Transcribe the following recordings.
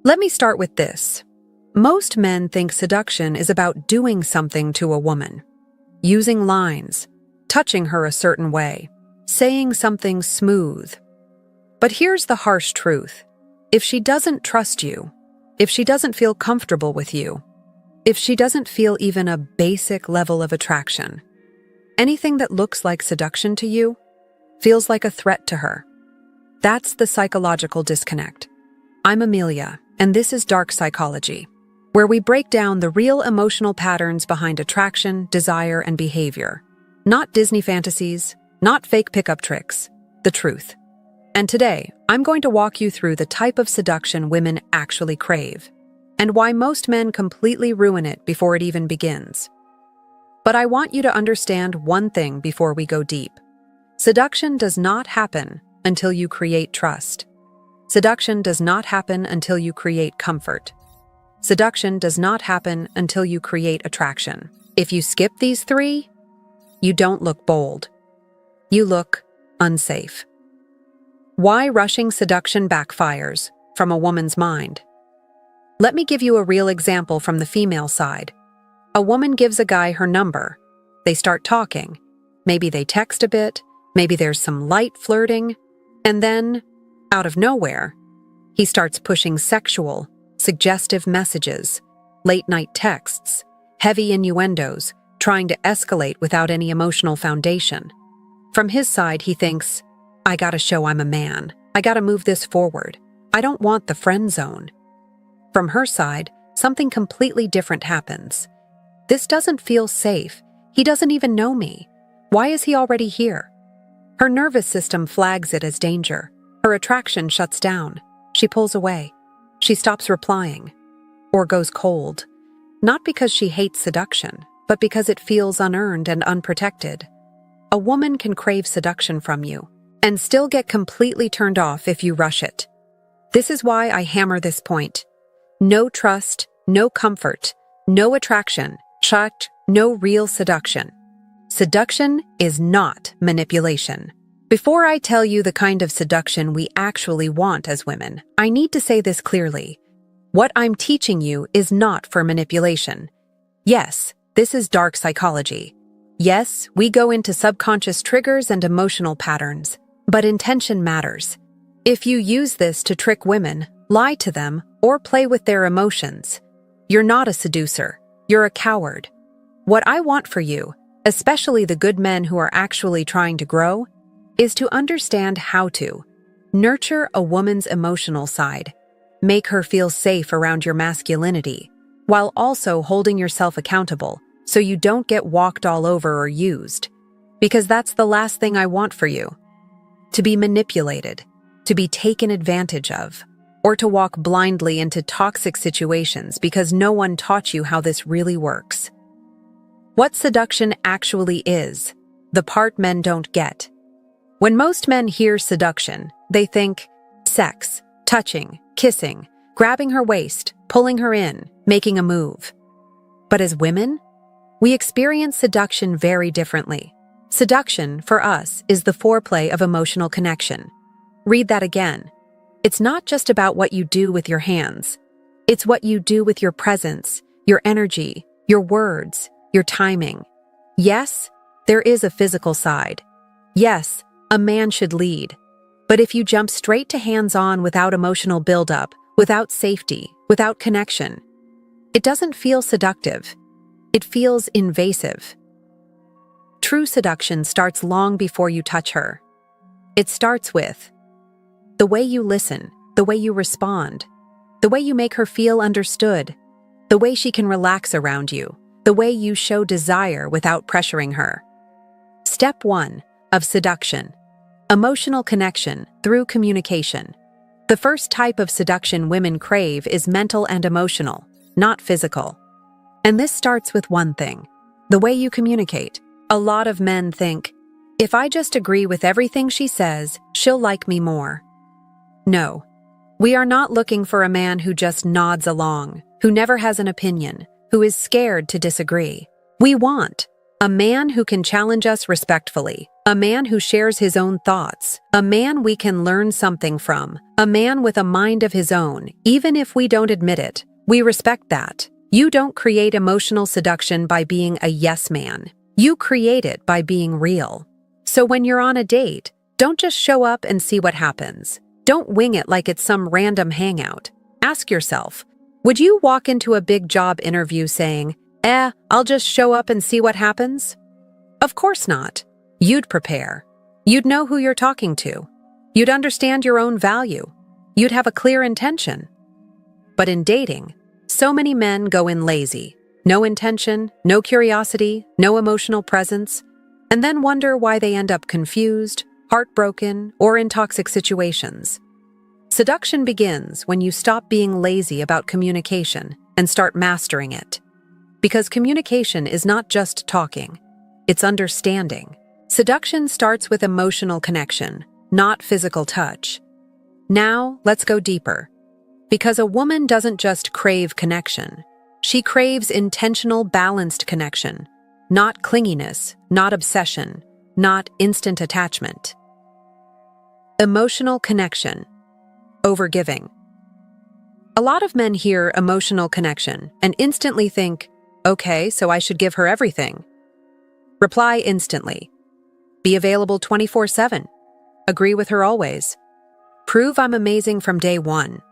Let me start with this. Most men think seduction is about doing something to a woman, using lines, touching her a certain way, saying something smooth. But here's the harsh truth. If she doesn't trust you, if she doesn't feel comfortable with you, if she doesn't feel even a basic level of attraction, anything that looks like seduction to you feels like a threat to her. That's the psychological disconnect. I'm Amelia, and this is Dark Psychology, where we break down the real emotional patterns behind attraction, desire, and behavior. Not Disney fantasies, not fake pickup tricks, the truth. And today, I'm going to walk you through the type of seduction women actually crave, and why most men completely ruin it before it even begins. But I want you to understand one thing before we go deep. Seduction does not happen until you create trust. Seduction does not happen until you create comfort. Seduction does not happen until you create attraction. If you skip these three, you don't look bold. You look unsafe. Why rushing seduction backfires from a woman's mind? Let me give you a real example from the female side. A woman gives a guy her number. They start talking. Maybe they text a bit. Maybe there's some light flirting. And then, out of nowhere, he starts pushing sexual, suggestive messages, late-night texts, heavy innuendos, trying to escalate without any emotional foundation. From his side, he thinks, I gotta show I'm a man. I gotta move this forward. I don't want the friend zone. From her side, something completely different happens. This doesn't feel safe. He doesn't even know me. Why is he already here? Her nervous system flags it as danger. Her attraction shuts down. She pulls away. She stops replying. Or goes cold. Not because she hates seduction, but because it feels unearned and unprotected. A woman can crave seduction from you and still get completely turned off if you rush it. This is why I hammer this point. No trust, no comfort, no attraction, no real seduction. Seduction is not manipulation. Before I tell you the kind of seduction we actually want as women, I need to say this clearly. What I'm teaching you is not for manipulation. Yes, this is dark psychology. Yes, we go into subconscious triggers and emotional patterns, but intention matters. If you use this to trick women, lie to them, or play with their emotions, you're not a seducer. You're a coward. What I want for you, especially the good men who are actually trying to grow, is to understand how to nurture a woman's emotional side, make her feel safe around your masculinity, while also holding yourself accountable so you don't get walked all over or used. Because that's the last thing I want for you. To be manipulated, to be taken advantage of, or to walk blindly into toxic situations because no one taught you how this really works. What seduction actually is, the part men don't get. When most men hear seduction, they think sex, touching, kissing, grabbing her waist, pulling her in, making a move. But as women, we experience seduction very differently. Seduction, for us, is the foreplay of emotional connection. Read that again. It's not just about what you do with your hands. It's what you do with your presence, your energy, your words, your timing. Yes, there is a physical side. Yes, a man should lead. But if you jump straight to hands-on without emotional buildup, without safety, without connection, it doesn't feel seductive. It feels invasive. True seduction starts long before you touch her. It starts with the way you listen, the way you respond, the way you make her feel understood, the way she can relax around you, the way you show desire without pressuring her. Step 1 of seduction: emotional connection through communication. The first type of seduction women crave is mental and emotional, not physical. And this starts with one thing: the way you communicate. A lot of men think, if I just agree with everything she says, she'll like me more. No, we are not looking for a man who just nods along, who never has an opinion, who is scared to disagree. We want a man who can challenge us respectfully, a man who shares his own thoughts, a man we can learn something from, a man with a mind of his own, even if we don't admit it. We respect that. You don't create emotional seduction by being a yes man. You create it by being real. So when you're on a date, don't just show up and see what happens. Don't wing it like it's some random hangout. Ask yourself, would you walk into a big job interview saying, I'll just show up and see what happens? Of course not. You'd prepare. You'd know who you're talking to. You'd understand your own value. You'd have a clear intention. But in dating, so many men go in lazy. No intention, no curiosity, no emotional presence, and then wonder why they end up confused, heartbroken, or in toxic situations. Seduction begins when you stop being lazy about communication and start mastering it. Because communication is not just talking, it's understanding. Seduction starts with emotional connection, not physical touch. Now, let's go deeper. Because a woman doesn't just crave connection, she craves intentional, balanced connection, not clinginess, not obsession, not instant attachment. Emotional connection, overgiving. A lot of men hear emotional connection and instantly think, okay, so I should give her everything. Reply instantly. Be available 24/7. Agree with her always. Prove I'm amazing from day one.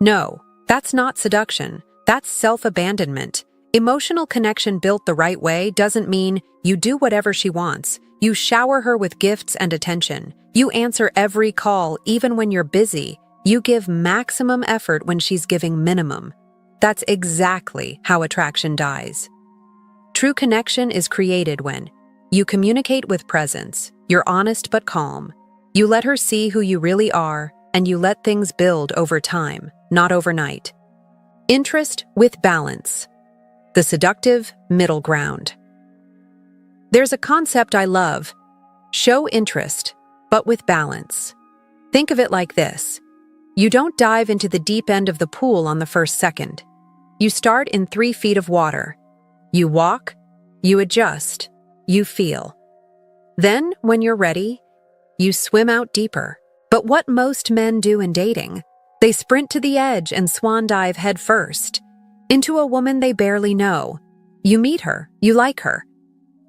No, that's not seduction. That's self-abandonment. Emotional connection built the right way doesn't mean you do whatever she wants. You shower her with gifts and attention. You answer every call, even when you're busy. You give maximum effort when she's giving minimum. That's exactly how attraction dies. True connection is created when you communicate with presence, you're honest but calm, you let her see who you really are, and you let things build over time, not overnight. Interest with balance. The seductive middle ground. There's a concept I love. Show interest, but with balance. Think of it like this. You don't dive into the deep end of the pool on the first second. You start in 3 feet of water. You walk, you adjust, you feel. Then, when you're ready, you swim out deeper. But what most men do in dating, they sprint to the edge and swan dive head first into a woman they barely know. You meet her, you like her.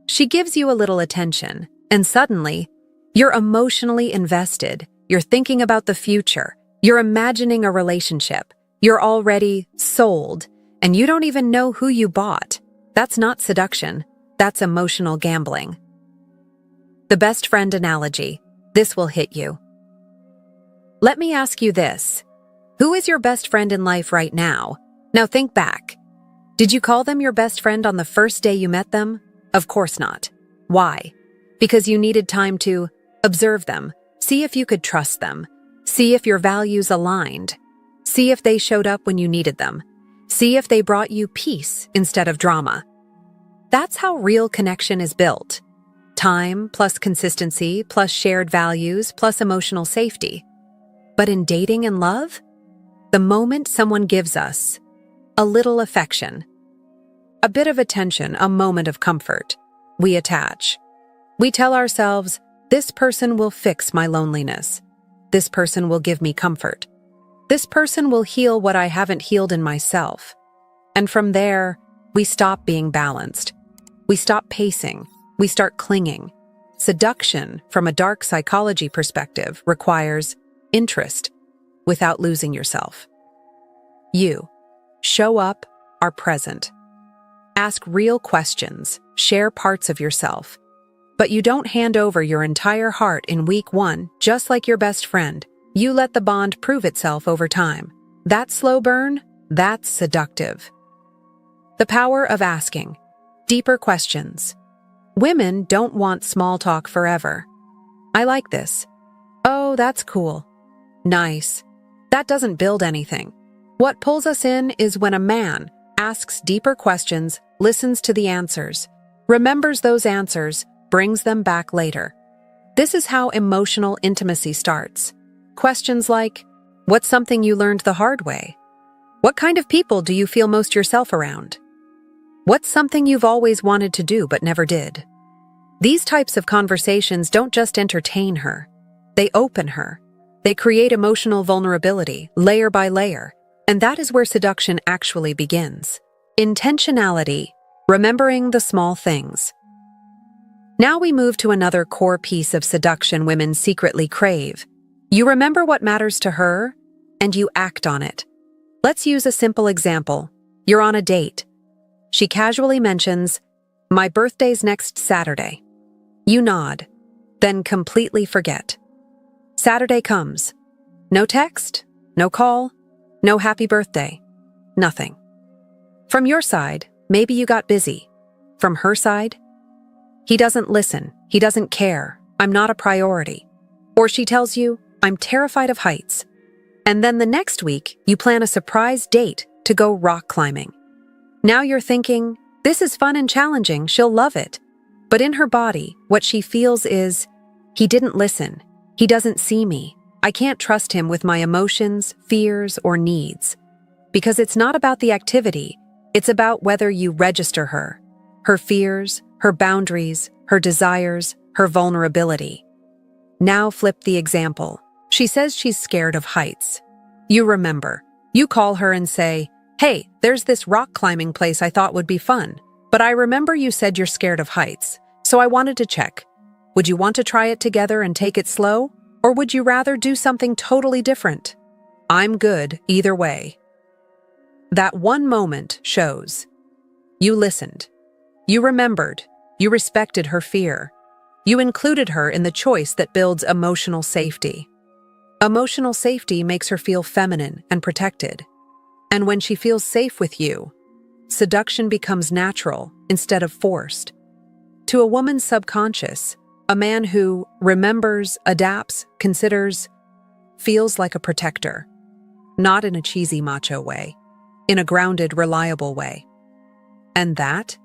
She gives you a little attention, and suddenly, you're emotionally invested. You're thinking about the future. You're imagining a relationship. You're already sold, and you don't even know who you bought. That's not seduction. That's emotional gambling. The best friend analogy. This will hit you. Let me ask you this. Who is your best friend in life right now? Now think back. Did you call them your best friend on the first day you met them? Of course not. Why? Because you needed time to observe them, see if you could trust them, see if your values aligned, see if they showed up when you needed them, see if they brought you peace instead of drama. That's how real connection is built. Time plus consistency plus shared values plus emotional safety. But in dating and love, the moment someone gives us a little affection, a bit of attention, a moment of comfort, we attach. We tell ourselves, this person will fix my loneliness. This person will give me comfort. This person will heal what I haven't healed in myself. And from there, we stop being balanced. We stop pacing. We start clinging. Seduction, from a dark psychology perspective, requires interest without losing yourself. You show up, are present. Ask real questions, share parts of yourself. But you don't hand over your entire heart in week 1, just like your best friend. You let the bond prove itself over time. That slow burn, that's seductive. The power of asking deeper questions. Women don't want small talk forever. I like this. Oh, that's cool. Nice. That doesn't build anything. What pulls us in is when a man asks deeper questions, listens to the answers, remembers those answers, brings them back later. This is how emotional intimacy starts. Questions like, what's something you learned the hard way? What kind of people do you feel most yourself around? What's something you've always wanted to do but never did? These types of conversations don't just entertain her. They open her. They create emotional vulnerability, layer by layer. And that is where seduction actually begins. Intentionality, remembering the small things. Now we move to another core piece of seduction women secretly crave. You remember what matters to her, and you act on it. Let's use a simple example. You're on a date. She casually mentions, "My birthday's next Saturday." You nod, then completely forget. Saturday comes. No text, no call, no happy birthday, nothing. From your side, maybe you got busy. From her side, he doesn't listen, he doesn't care, I'm not a priority. Or she tells you, "I'm terrified of heights." And then the next week, you plan a surprise date to go rock climbing. Now you're thinking, this is fun and challenging, she'll love it. But in her body, what she feels is, he didn't listen, he doesn't see me, I can't trust him with my emotions, fears, or needs. Because it's not about the activity, it's about whether you register her fears, her boundaries, her desires, her vulnerability. Now flip the example. She says she's scared of heights. You remember. You call her and say, "Hey, there's this rock climbing place I thought would be fun, but I remember you said you're scared of heights, so I wanted to check. Would you want to try it together and take it slow, or would you rather do something totally different? I'm good either way." That one moment shows. You listened. You remembered. You respected her fear. You included her in the choice that builds emotional safety. Emotional safety makes her feel feminine and protected. And when she feels safe with you, seduction becomes natural instead of forced. To a woman's subconscious, a man who remembers, adapts, considers, feels like a protector. Not in a cheesy macho way, in a grounded, reliable way. And that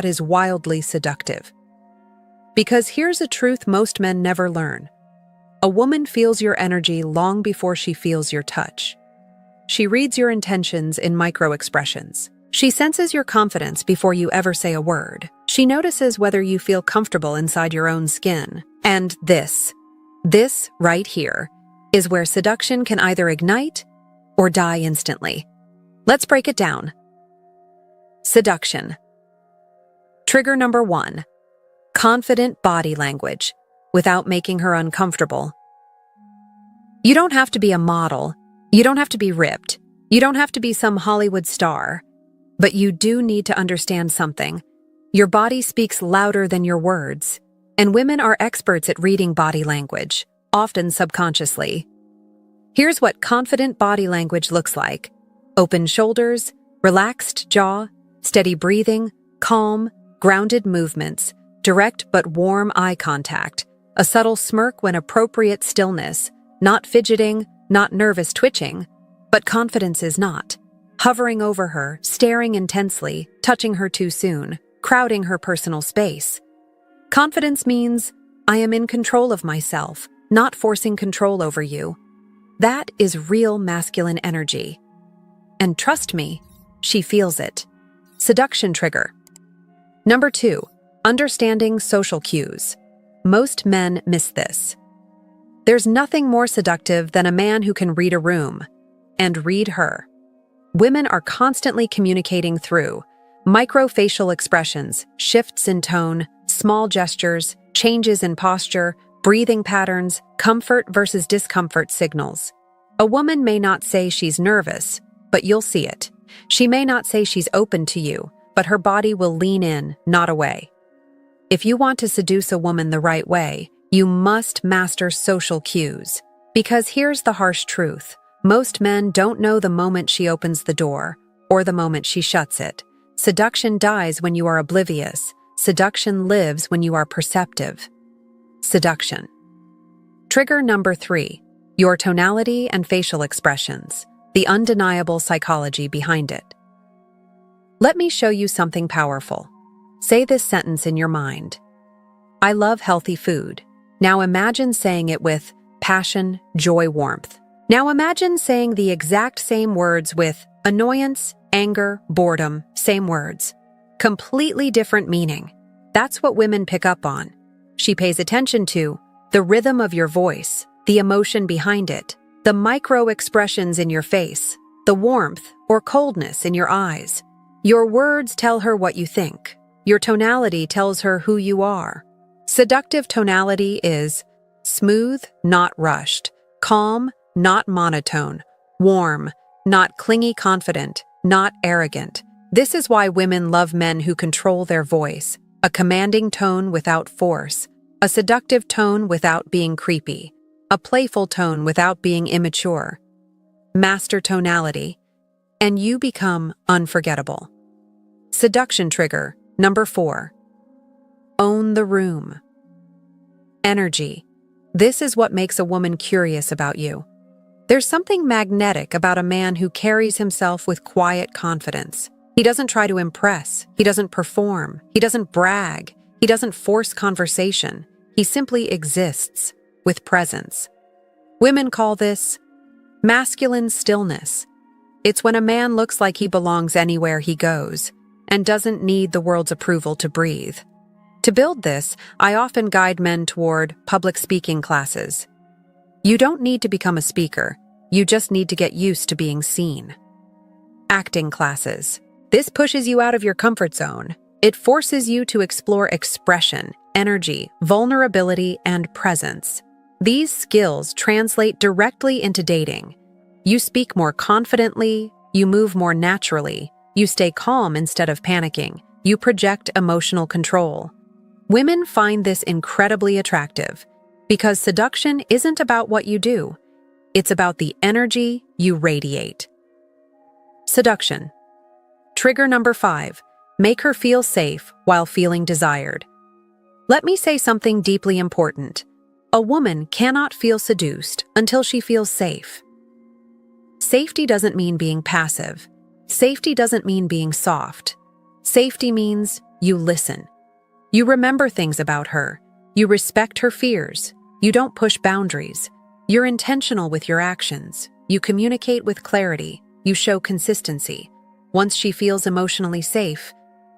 is wildly seductive. Because here's a truth most men never learn. A woman feels your energy long before she feels your touch. She reads your intentions in micro-expressions. She senses your confidence before you ever say a word. She notices whether you feel comfortable inside your own skin. And this right here, is where seduction can either ignite or die instantly. Let's break it down. Seduction. Trigger number 1. Confident body language, without making her uncomfortable. You don't have to be a model. You don't have to be ripped. You don't have to be some Hollywood star. But you do need to understand something. Your body speaks louder than your words. And women are experts at reading body language, often subconsciously. Here's what confident body language looks like. Open shoulders, relaxed jaw, steady breathing, calm, grounded movements, direct but warm eye contact, a subtle smirk when appropriate stillness, not fidgeting, not nervous twitching, but confidence is not. Hovering over her, staring intensely, touching her too soon, crowding her personal space. Confidence means, I am in control of myself, not forcing control over you. That is real masculine energy. And trust me, she feels it. Seduction trigger. Number 2, understanding social cues. Most men miss this. There's nothing more seductive than a man who can read a room and read her. Women are constantly communicating through microfacial expressions, shifts in tone, small gestures, changes in posture, breathing patterns, comfort versus discomfort signals. A woman may not say she's nervous, but you'll see it. She may not say she's open to you, but her body will lean in, not away. If you want to seduce a woman the right way, you must master social cues. Because here's the harsh truth. Most men don't know the moment she opens the door, or the moment she shuts it. Seduction dies when you are oblivious. Seduction lives when you are perceptive. Seduction. Trigger number 3, your tonality and facial expressions, the undeniable psychology behind it. Let me show you something powerful. Say this sentence in your mind. I love healthy food. Now imagine saying it with passion, joy, warmth. Now imagine saying the exact same words with annoyance, anger, boredom, same words. Completely different meaning. That's what women pick up on. She pays attention to the rhythm of your voice, the emotion behind it, the micro expressions in your face, the warmth or coldness in your eyes. Your words tell her what you think. Your tonality tells her who you are. Seductive tonality is smooth, not rushed, calm, not monotone, warm, not clingy confident, not arrogant. This is why women love men who control their voice, a commanding tone without force, a seductive tone without being creepy, a playful tone without being immature. Master tonality, and you become unforgettable. Seduction trigger number 4. Own the room. Energy. This is what makes a woman curious about you. There's something magnetic about a man who carries himself with quiet confidence. He doesn't try to impress. He doesn't perform. He doesn't brag. He doesn't force conversation. He simply exists with presence. Women call this masculine stillness. It's when a man looks like he belongs anywhere he goes and doesn't need the world's approval to breathe. To build this, I often guide men toward public speaking classes. You don't need to become a speaker. You just need to get used to being seen. Acting classes. This pushes you out of your comfort zone. It forces you to explore expression, energy, vulnerability, and presence. These skills translate directly into dating. You speak more confidently, you move more naturally, you stay calm instead of panicking, you project emotional control. Women find this incredibly attractive because seduction isn't about what you do. It's about the energy you radiate. Seduction. Trigger number 5. Make her feel safe while feeling desired. Let me say something deeply important. A woman cannot feel seduced until she feels safe. Safety doesn't mean being passive. Safety doesn't mean being soft. Safety means you listen. You remember things about her. You respect her fears. You don't push boundaries. You're intentional with your actions. You communicate with clarity. You show consistency. Once she feels emotionally safe,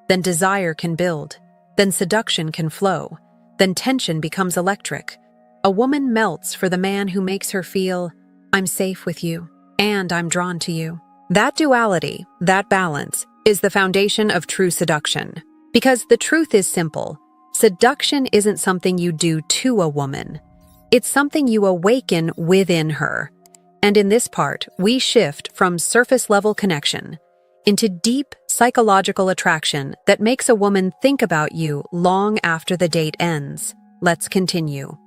then desire can build. Then seduction can flow. Then tension becomes electric. A woman melts for the man who makes her feel, I'm safe with you, and I'm drawn to you. That duality, that balance, is the foundation of true seduction. Because the truth is simple. Seduction isn't something you do to a woman. It's something you awaken within her. And in this part, we shift from surface-level connection into deep psychological attraction that makes a woman think about you long after the date ends. Let's continue.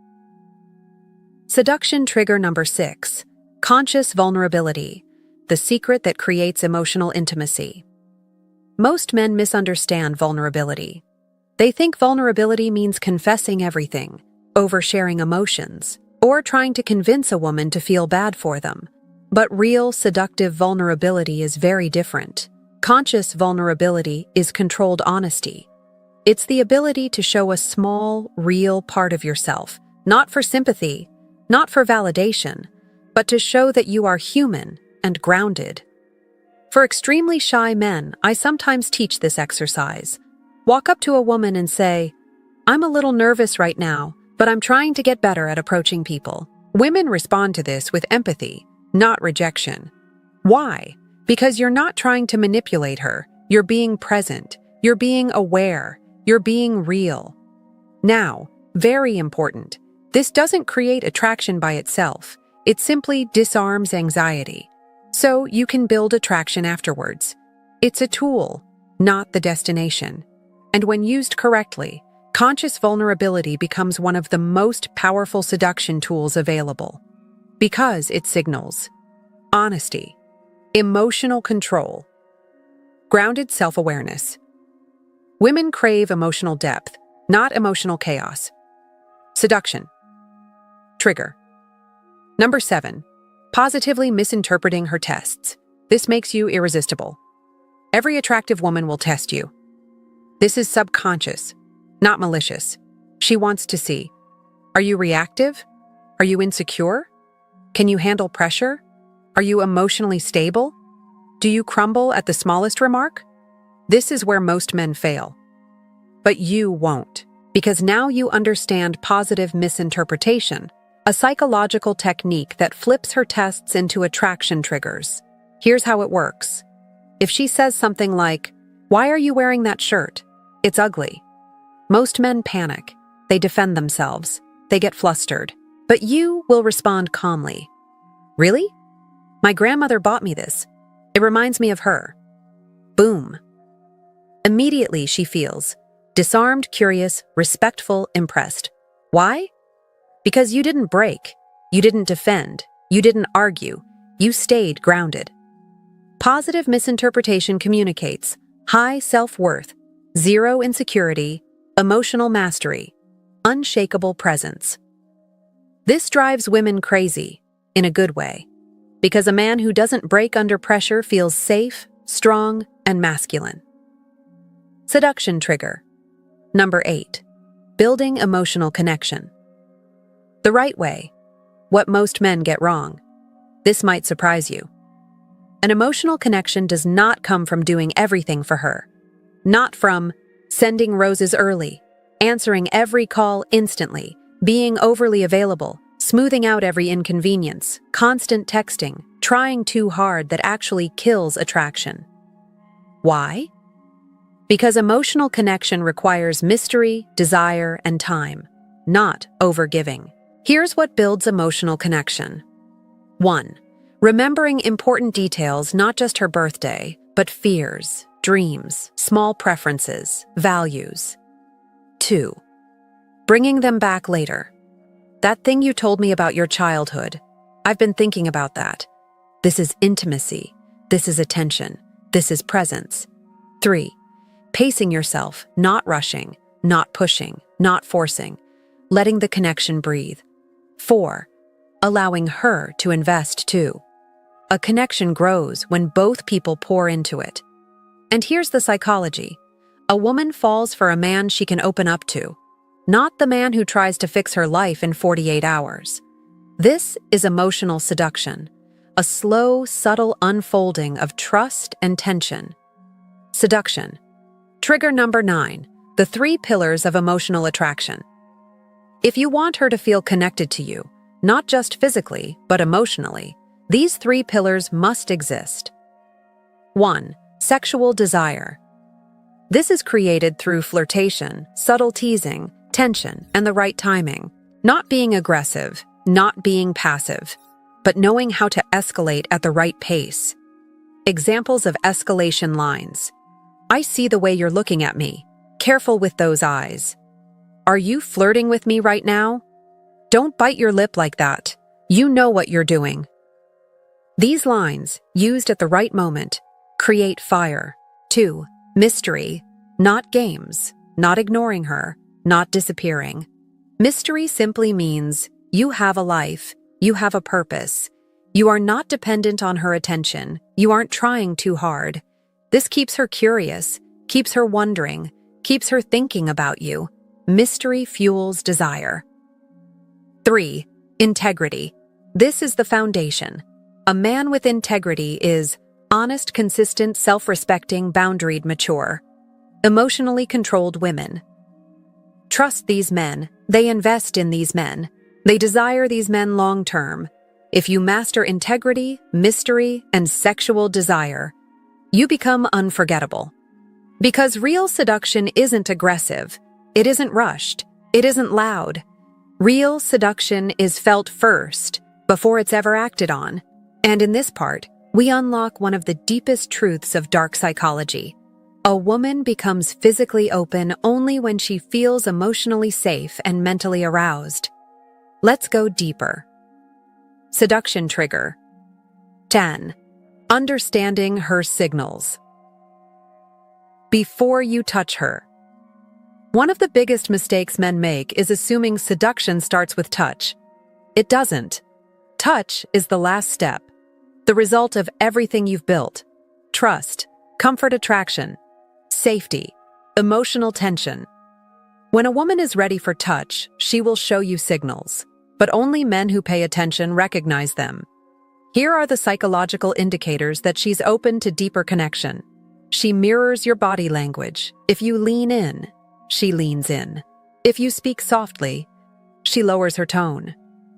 Seduction trigger number 6. Conscious vulnerability, the secret that creates emotional intimacy. Most men misunderstand vulnerability. They think vulnerability means confessing everything, oversharing emotions, or trying to convince a woman to feel bad for them. But real seductive vulnerability is very different. Conscious vulnerability is controlled honesty. It's the ability to show a small, real part of yourself, not for sympathy, not for validation, but to show that you are human and grounded. For extremely shy men, I sometimes teach this exercise. Walk up to a woman and say, I'm a little nervous right now, but I'm trying to get better at approaching people. Women respond to this with empathy, not rejection. Why? Because you're not trying to manipulate her. You're being present. You're being aware. You're being real. Now, very important, this doesn't create attraction by itself. It simply disarms anxiety. So you can build attraction afterwards. It's a tool, not the destination. And when used correctly, conscious vulnerability becomes one of the most powerful seduction tools available. Because it signals honesty, emotional control, grounded self-awareness. Women crave emotional depth, not emotional chaos. Seduction. Trigger. Number 7. Positively misinterpreting her tests. This makes you irresistible. Every attractive woman will test you. This is subconscious, not malicious. She wants to see, are you reactive? Are you insecure? Can you handle pressure? Are you emotionally stable? Do you crumble at the smallest remark? This is where most men fail. But you won't, because now you understand positive misinterpretation, a psychological technique that flips her tests into attraction triggers. Here's how it works. If she says something like, "Why are you wearing that shirt? It's ugly." Most men panic. They defend themselves. They get flustered. But you will respond calmly. "Really? My grandmother bought me this. It reminds me of her." Boom. Immediately she feels disarmed, curious, respectful, impressed. Why? Because you didn't break. You didn't defend. You didn't argue. You stayed grounded. Positive misinterpretation communicates high self-worth, zero insecurity, emotional mastery, unshakable presence. This drives women crazy, in a good way, because a man who doesn't break under pressure feels safe, strong, and masculine. Seduction trigger. Number 8. Building emotional connection. The right way. What most men get wrong. This might surprise you. An emotional connection does not come from doing everything for her. Not from sending roses early, answering every call instantly, being overly available, smoothing out every inconvenience, constant texting, trying too hard that actually kills attraction. Why? Because emotional connection requires mystery, desire, and time, not overgiving. Here's what builds emotional connection. 1. Remembering important details, not just her birthday, but fears, dreams, small preferences, values. 2. Bringing them back later. That thing you told me about your childhood. I've been thinking about that. This is intimacy. This is attention. This is presence. 3. Pacing yourself, not rushing, not pushing, not forcing, letting the connection breathe. 4. Allowing her to invest too. A connection grows when both people pour into it. And here's the psychology. A woman falls for a man she can open up to, not the man who tries to fix her life in 48 hours. This is emotional seduction, a slow, subtle unfolding of trust and tension. Seduction. Trigger number 9, the 3 pillars of emotional attraction. If you want her to feel connected to you, not just physically, but emotionally, these 3 pillars must exist. 1. Sexual desire. This is created through flirtation, subtle teasing, tension, and the right timing. Not being aggressive, not being passive, but knowing how to escalate at the right pace. Examples of escalation lines. "I see the way you're looking at me. Careful with those eyes. Are you flirting with me right now? Don't bite your lip like that. You know what you're doing." These lines, used at the right moment, create fire. 2. Mystery. Not games, not ignoring her, not disappearing. Mystery simply means you have a life, you have a purpose. You are not dependent on her attention. You aren't trying too hard. This keeps her curious, keeps her wondering, keeps her thinking about you. Mystery fuels desire. 3. Integrity. This is the foundation. A man with integrity is honest, consistent, self-respecting, boundaried, mature. Emotionally controlled women. Trust these men. They invest in these men. They desire these men long-term. If you master integrity, mystery, and sexual desire, you become unforgettable. Because real seduction isn't aggressive. It isn't rushed. It isn't loud. Real seduction is felt first, before it's ever acted on. And in this part, we unlock one of the deepest truths of dark psychology. A woman becomes physically open only when she feels emotionally safe and mentally aroused. Let's go deeper. Seduction trigger. 10. Understanding her signals. Before you touch her. One of the biggest mistakes men make is assuming seduction starts with touch. It doesn't. Touch is the last step, the result of everything you've built. Trust, comfort, attraction, safety, emotional tension. When a woman is ready for touch, she will show you signals, but only men who pay attention recognize them. Here are the psychological indicators that she's open to deeper connection. She mirrors your body language. If you lean in, she leans in. If you speak softly, she lowers her tone.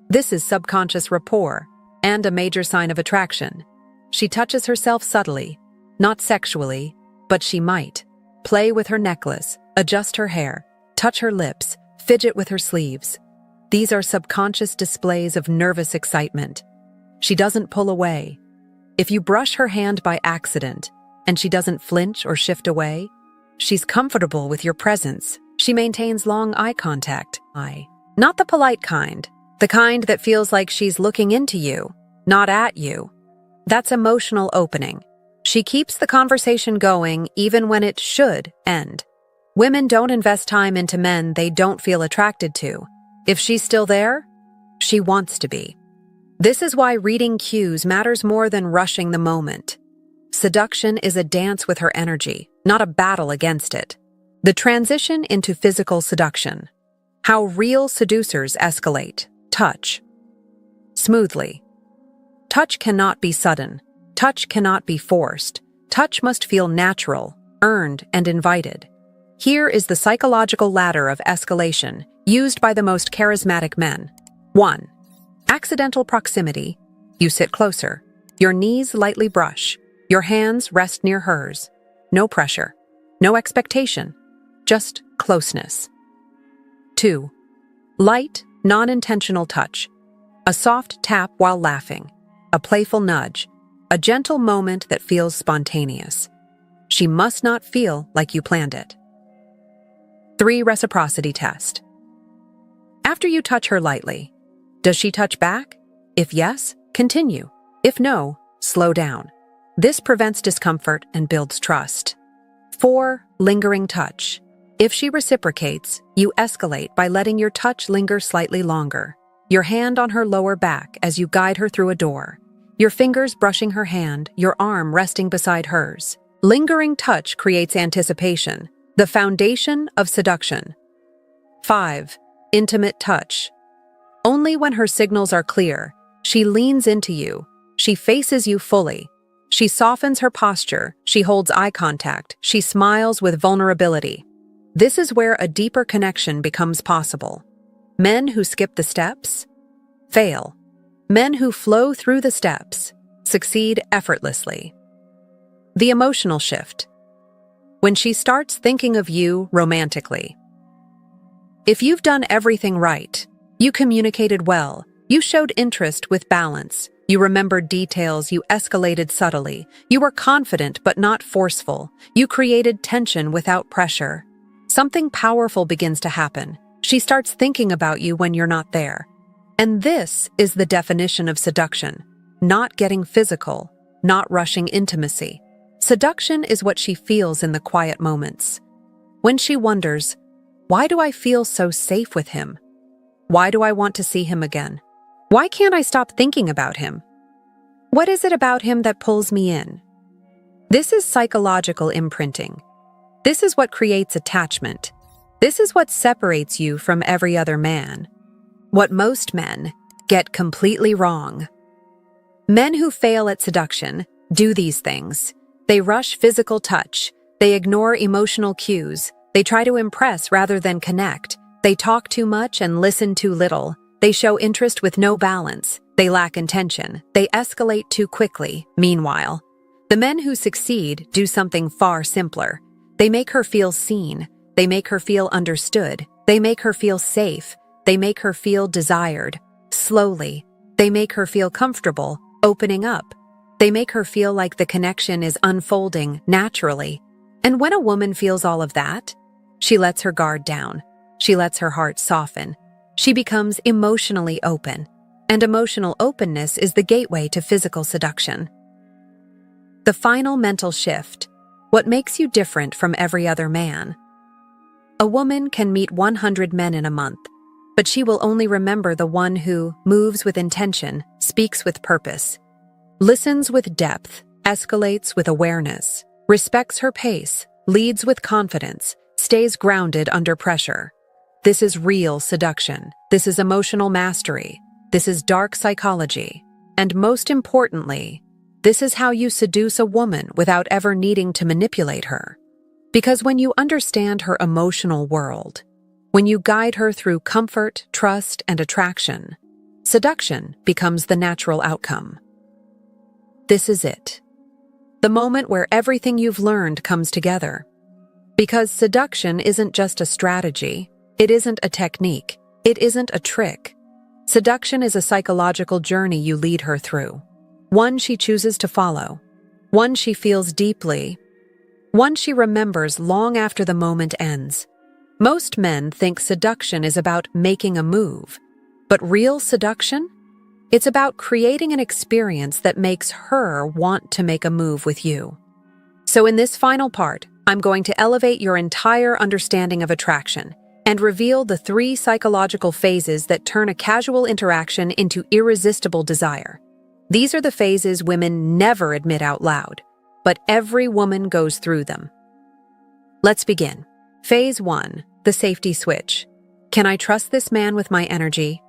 This is subconscious rapport and a major sign of attraction. She touches herself subtly, not sexually, but she might. Play with her necklace, adjust her hair, touch her lips, fidget with her sleeves. These are subconscious displays of nervous excitement. She doesn't pull away. If you brush her hand by accident and she doesn't flinch or shift away, she's comfortable with your presence. She maintains long eye contact. Not the polite kind, the kind that feels like she's looking into you, not at you. That's emotional opening. She keeps the conversation going even when it should end. Women don't invest time into men they don't feel attracted to. If she's still there, she wants to be. This is why reading cues matters more than rushing the moment. Seduction is a dance with her energy, not a battle against it. The transition into physical seduction. How real seducers escalate. Touch. Smoothly. Touch cannot be sudden. Touch cannot be forced. Touch must feel natural, earned, and invited. Here is the psychological ladder of escalation used by the most charismatic men. 1. Accidental proximity. You sit closer. Your knees lightly brush. Your hands rest near hers. No pressure. No expectation. Just closeness. 2. Light, non-intentional touch. A soft tap while laughing. A playful nudge. A gentle moment that feels spontaneous. She must not feel like you planned it. 3. Reciprocity test. After you touch her lightly, does she touch back? If yes, continue. If no, slow down. This prevents discomfort and builds trust. 4. Lingering touch. If she reciprocates, you escalate by letting your touch linger slightly longer. Your hand on her lower back as you guide her through a door. Your fingers brushing her hand, your arm resting beside hers. Lingering touch creates anticipation, the foundation of seduction. 5. Intimate touch. Only when her signals are clear, she leans into you, she faces you fully. She softens her posture, she holds eye contact, she smiles with vulnerability. This is where a deeper connection becomes possible. Men who skip the steps fail. Men who flow through the steps succeed effortlessly. The emotional shift. When she starts thinking of you romantically. If you've done everything right, you communicated well, you showed interest with balance, you remembered details, you escalated subtly, you were confident but not forceful, you created tension without pressure, something powerful begins to happen. She starts thinking about you when you're not there. And this is the definition of seduction. Not getting physical, not rushing intimacy. Seduction is what she feels in the quiet moments. When she wonders, why do I feel so safe with him? Why do I want to see him again? Why can't I stop thinking about him? What is it about him that pulls me in? This is psychological imprinting. This is what creates attachment. This is what separates you from every other man. What most men get completely wrong. Men who fail at seduction do these things. They rush physical touch. They ignore emotional cues. They try to impress rather than connect. They talk too much and listen too little. They show interest with no balance. They lack intention. They escalate too quickly. Meanwhile, the men who succeed do something far simpler. They make her feel seen. They make her feel understood. They make her feel safe. They make her feel desired. Slowly, they make her feel comfortable, opening up. They make her feel like the connection is unfolding naturally. And when a woman feels all of that, she lets her guard down. She lets her heart soften. She becomes emotionally open. And emotional openness is the gateway to physical seduction. The final mental shift. What makes you different from every other man? A woman can meet 100 men in a month, but she will only remember the one who moves with intention, speaks with purpose, listens with depth, escalates with awareness, respects her pace, leads with confidence, stays grounded under pressure. This is real seduction. This is emotional mastery. This is dark psychology. And most importantly, this is how you seduce a woman without ever needing to manipulate her. Because when you understand her emotional world, when you guide her through comfort, trust, and attraction, seduction becomes the natural outcome. This is it. The moment where everything you've learned comes together. Because seduction isn't just a strategy, it isn't a technique, it isn't a trick. Seduction is a psychological journey you lead her through. One she chooses to follow. One she feels deeply. One she remembers long after the moment ends. Most men think seduction is about making a move, but real seduction? It's about creating an experience that makes her want to make a move with you. So in this final part, I'm going to elevate your entire understanding of attraction and reveal the 3 psychological phases that turn a casual interaction into irresistible desire. These are the phases women never admit out loud, but every woman goes through them. Let's begin. Phase 1, the safety switch. Can I trust this man with my energy?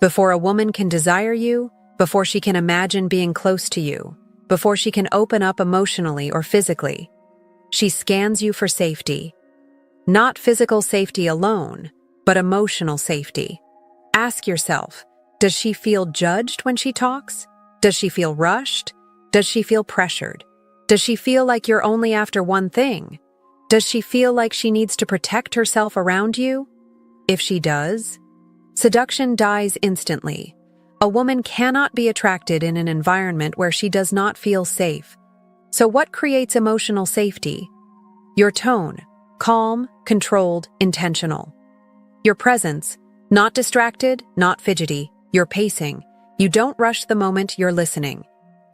Before a woman can desire you, before she can imagine being close to you, before she can open up emotionally or physically, she scans you for safety. Not physical safety alone, but emotional safety. Ask yourself, does she feel judged when she talks? Does she feel rushed? Does she feel pressured? Does she feel like you're only after one thing? Does she feel like she needs to protect herself around you? If she does, seduction dies instantly. A woman cannot be attracted in an environment where she does not feel safe. So what creates emotional safety? Your tone, calm, controlled, intentional. Your presence, not distracted, not fidgety. Your pacing. You don't rush the moment, you're listening.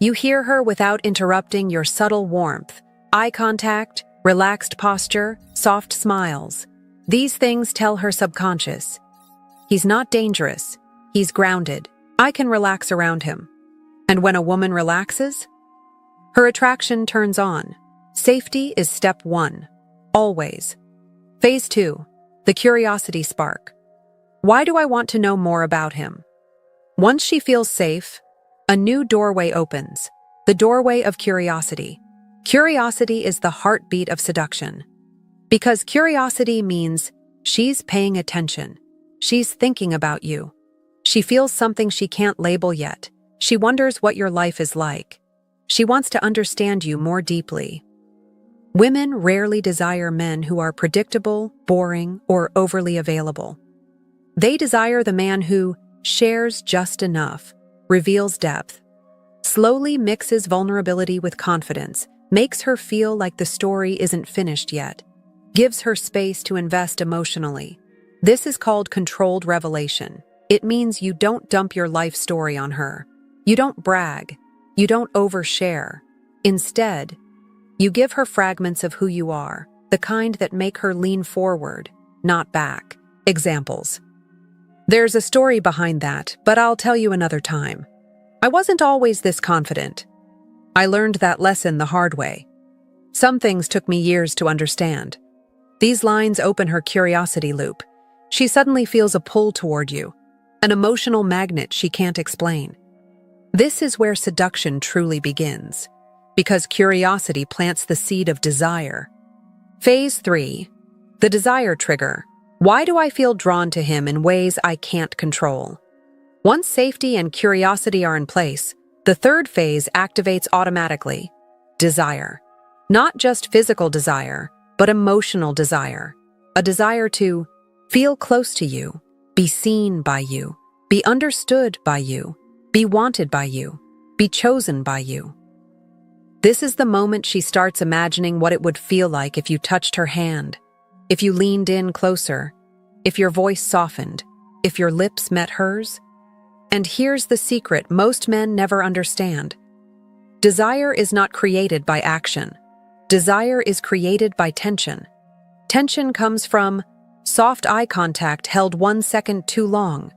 You hear her without interrupting. Your subtle warmth, eye contact, relaxed posture, soft smiles. These things tell her subconscious. He's not dangerous. He's grounded. I can relax around him. And when a woman relaxes, her attraction turns on. Safety is step 1. Always. Phase 2, the curiosity spark. Why do I want to know more about him? Once she feels safe, a new doorway opens. The doorway of curiosity. Curiosity is the heartbeat of seduction. Because curiosity means she's paying attention. She's thinking about you. She feels something she can't label yet. She wonders what your life is like. She wants to understand you more deeply. Women rarely desire men who are predictable, boring, or overly available. They desire the man who shares just enough, reveals depth, slowly mixes vulnerability with confidence, makes her feel like the story isn't finished yet, gives her space to invest emotionally. This is called controlled revelation. It means you don't dump your life story on her. You don't brag. You don't overshare. Instead, you give her fragments of who you are, the kind that make her lean forward, not back. Examples. There's a story behind that, but I'll tell you another time. I wasn't always this confident. I learned that lesson the hard way. Some things took me years to understand. These lines open her curiosity loop. She suddenly feels a pull toward you, an emotional magnet she can't explain. This is where seduction truly begins, because curiosity plants the seed of desire. Phase 3, the desire trigger. Why do I feel drawn to him in ways I can't control? Once safety and curiosity are in place, the third phase activates automatically. Desire. Not just physical desire, but emotional desire. A desire to feel close to you, be seen by you, be understood by you, be wanted by you, be chosen by you. This is the moment she starts imagining what it would feel like if you touched her hand, if you leaned in closer, if your voice softened, if your lips met hers. And here's the secret most men never understand. Desire is not created by action. Desire is created by tension. Tension comes from soft eye contact held 1 second too long,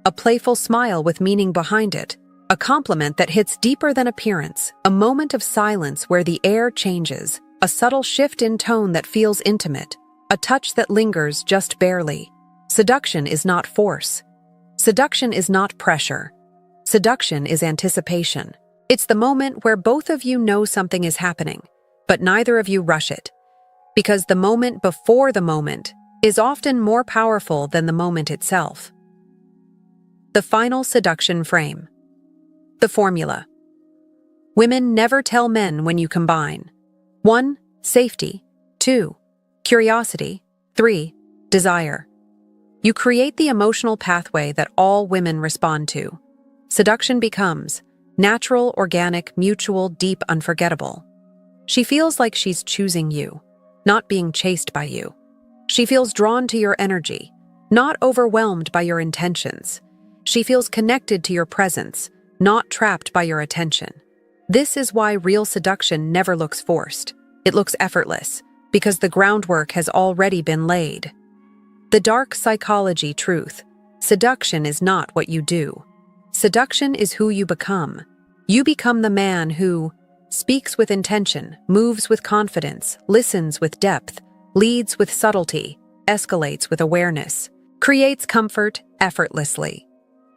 a playful smile with meaning behind it, a compliment that hits deeper than appearance, a moment of silence where the air changes, a subtle shift in tone that feels intimate, a touch that lingers just barely. Seduction is not force. Seduction is not pressure. Seduction is anticipation. It's the moment where both of you know something is happening, but neither of you rush it. because the moment before the moment is often more powerful than the moment itself. The final seduction frame. The formula. Women never tell men when you combine 1. Safety, 2. Curiosity, 3. Desire. You create the emotional pathway that all women respond to. Seduction becomes natural, organic, mutual, deep, unforgettable. She feels like she's choosing you, not being chased by you. She feels drawn to your energy, not overwhelmed by your intentions. She feels connected to your presence, not trapped by your attention. This is why real seduction never looks forced. It looks effortless, because the groundwork has already been laid. The dark psychology truth. Seduction is not what you do. Seduction is who you become. You become the man who speaks with intention, moves with confidence, listens with depth, leads with subtlety, escalates with awareness, creates comfort effortlessly,